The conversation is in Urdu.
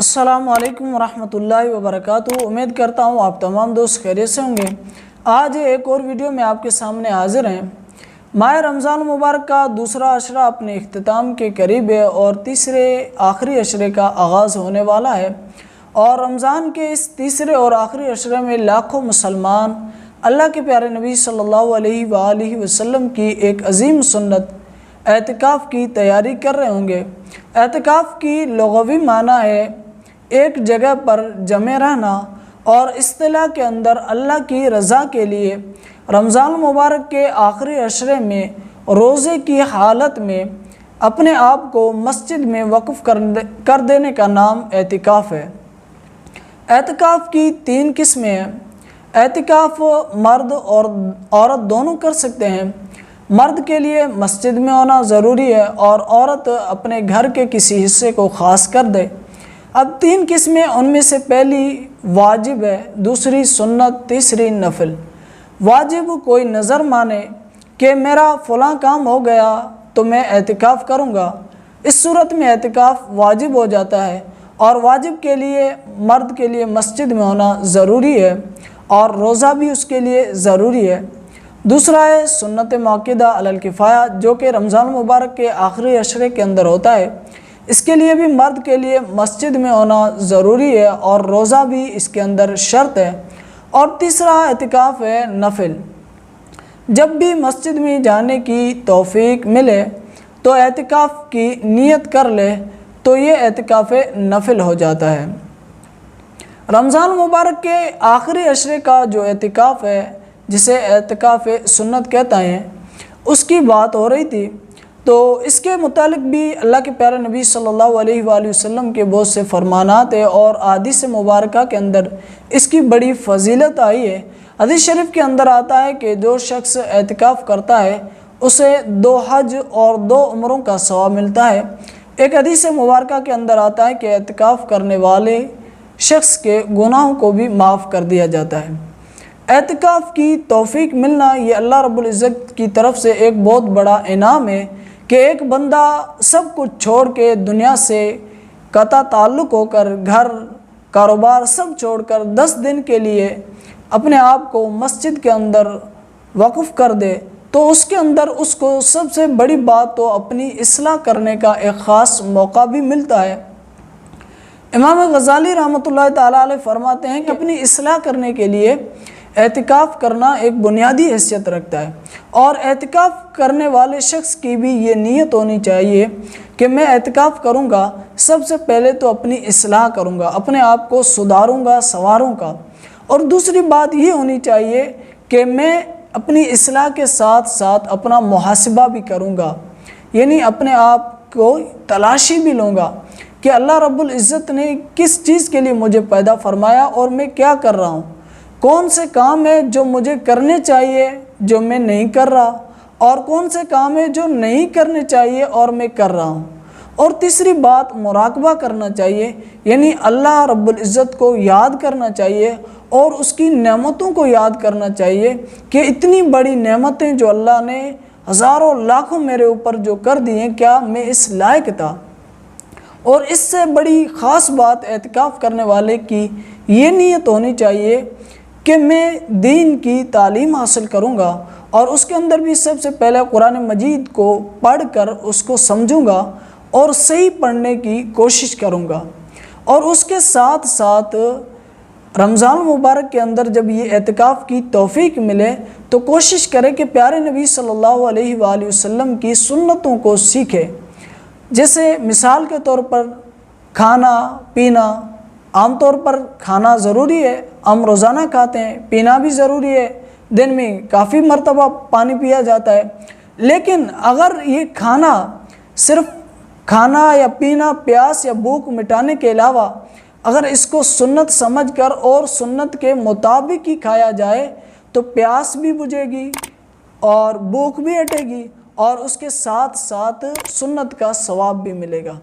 السلام علیکم ورحمۃ اللہ وبرکاتہ۔ امید کرتا ہوں آپ تمام دوست خیریت سے ہوں گے۔ آج ایک اور ویڈیو میں آپ کے سامنے حاضر ہیں۔ ماہ رمضان المبارک کا دوسرا عشرہ اپنے اختتام کے قریب ہے اور تیسرے آخری عشرے کا آغاز ہونے والا ہے، اور رمضان کے اس تیسرے اور آخری عشرے میں لاکھوں مسلمان اللہ کے پیارے نبی صلی اللہ علیہ وآلہ وسلم کی ایک عظیم سنت اعتکاف کی تیاری کر رہے ہوں گے۔ اعتکاف کی لغوی معنی ہے ایک جگہ پر جمع رہنا، اور اصطلاح کے اندر اللہ کی رضا کے لیے رمضان المبارک کے آخری عشرے میں روزے کی حالت میں اپنے آپ کو مسجد میں وقف کر دینے کا نام اعتکاف ہے۔ اعتکاف کی 3 قسمیں ہیں۔ اعتکاف مرد اور عورت دونوں کر سکتے ہیں۔ مرد کے لیے مسجد میں ہونا ضروری ہے اور عورت اپنے گھر کے کسی حصے کو خاص کر دے۔ اب 3 قسمیں، ان میں سے پہلی واجب ہے، دوسری سنت، تیسری نفل۔ واجب کوئی نظر مانے کہ میرا فلاں کام ہو گیا تو میں اعتکاف کروں گا، اس صورت میں اعتکاف واجب ہو جاتا ہے، اور واجب کے لیے مرد کے لیے مسجد میں ہونا ضروری ہے اور روزہ بھی اس کے لیے ضروری ہے۔ دوسرا ہے سنت موقدہ علی الکفایہ، جو کہ رمضان المبارک کے آخری عشرے کے اندر ہوتا ہے۔ اس کے لیے بھی مرد کے لیے مسجد میں ہونا ضروری ہے اور روزہ بھی اس کے اندر شرط ہے۔ اور تیسرا اعتکاف ہے نفل۔ جب بھی مسجد میں جانے کی توفیق ملے تو اعتکاف کی نیت کر لے تو یہ اعتکاف نفل ہو جاتا ہے۔ رمضان المبارک کے آخری عشرے کا جو اعتکاف ہے، جسے اعتکاف سنت کہتا ہے، اس کی بات ہو رہی تھی، تو اس کے متعلق بھی اللہ کے پیارے نبی صلی اللہ علیہ وآلہ وسلم کے بہت سے فرمانات ہیں اور احادیث مبارکہ کے اندر اس کی بڑی فضیلت آئی ہے۔ حدیث شریف کے اندر آتا ہے کہ جو شخص اعتکاف کرتا ہے اسے 2 حج اور 2 عمروں کا ثواب ملتا ہے۔ ایک حدیث مبارکہ کے اندر آتا ہے کہ اعتکاف کرنے والے شخص کے گناہوں کو بھی معاف کر دیا جاتا ہے۔ اعتکاف کی توفیق ملنا یہ اللہ رب العزت کی طرف سے ایک بہت بڑا انعام ہے کہ ایک بندہ سب کچھ چھوڑ کے، دنیا سے قطع تعلق ہو کر، گھر کاروبار سب چھوڑ کر 10 دن کے لیے اپنے آپ کو مسجد کے اندر وقف کر دے، تو اس کے اندر اس کو سب سے بڑی بات تو اپنی اصلاح کرنے کا ایک خاص موقع بھی ملتا ہے۔ امام غزالی رحمۃ اللہ تعالیٰ علیہ فرماتے ہیں کہ اپنی اصلاح کرنے کے لیے اعتکاف کرنا ایک بنیادی حیثیت رکھتا ہے، اور اعتکاف کرنے والے شخص کی بھی یہ نیت ہونی چاہیے کہ میں اعتکاف کروں گا، سب سے پہلے تو اپنی اصلاح کروں گا، اپنے آپ کو سدھاروں گا، سنواروں گا۔ اور دوسری بات یہ ہونی چاہیے کہ میں اپنی اصلاح کے ساتھ ساتھ اپنا محاسبہ بھی کروں گا، یعنی اپنے آپ کو تلاشی بھی لوں گا کہ اللہ رب العزت نے کس چیز کے لیے مجھے پیدا فرمایا اور میں کیا کر رہا ہوں، کون سے کام ہیں جو مجھے کرنے چاہیے جو میں نہیں کر رہا، اور کون سے کام ہیں جو نہیں کرنے چاہیے اور میں کر رہا ہوں۔ اور تیسری بات مراقبہ کرنا چاہیے، یعنی اللہ رب العزت کو یاد کرنا چاہیے اور اس کی نعمتوں کو یاد کرنا چاہیے کہ اتنی بڑی نعمتیں جو اللہ نے ہزاروں لاکھوں میرے اوپر جو کر دی ہیں، کیا میں اس لائق تھا۔ اور اس سے بڑی خاص بات اعتکاف کرنے والے کی یہ نیت ہونی چاہیے کہ میں دین کی تعلیم حاصل کروں گا، اور اس کے اندر بھی سب سے پہلے قرآن مجید کو پڑھ کر اس کو سمجھوں گا اور صحیح پڑھنے کی کوشش کروں گا۔ اور اس کے ساتھ ساتھ رمضان المبارک کے اندر جب یہ اعتکاف کی توفیق ملے تو کوشش کرے کہ پیارے نبی صلی اللہ علیہ وآلہ وسلم کی سنتوں کو سیکھے۔ جیسے مثال کے طور پر کھانا پینا، عام طور پر کھانا ضروری ہے، ہم روزانہ کھاتے ہیں، پینا بھی ضروری ہے، دن میں کافی مرتبہ پانی پیا جاتا ہے، لیکن اگر یہ کھانا صرف کھانا یا پینا پیاس یا بھوک مٹانے کے علاوہ اگر اس کو سنت سمجھ کر اور سنت کے مطابق ہی کھایا جائے تو پیاس بھی بجھے گی اور بھوک بھی ہٹے گی، اور اس کے ساتھ ساتھ سنت کا ثواب بھی ملے گا۔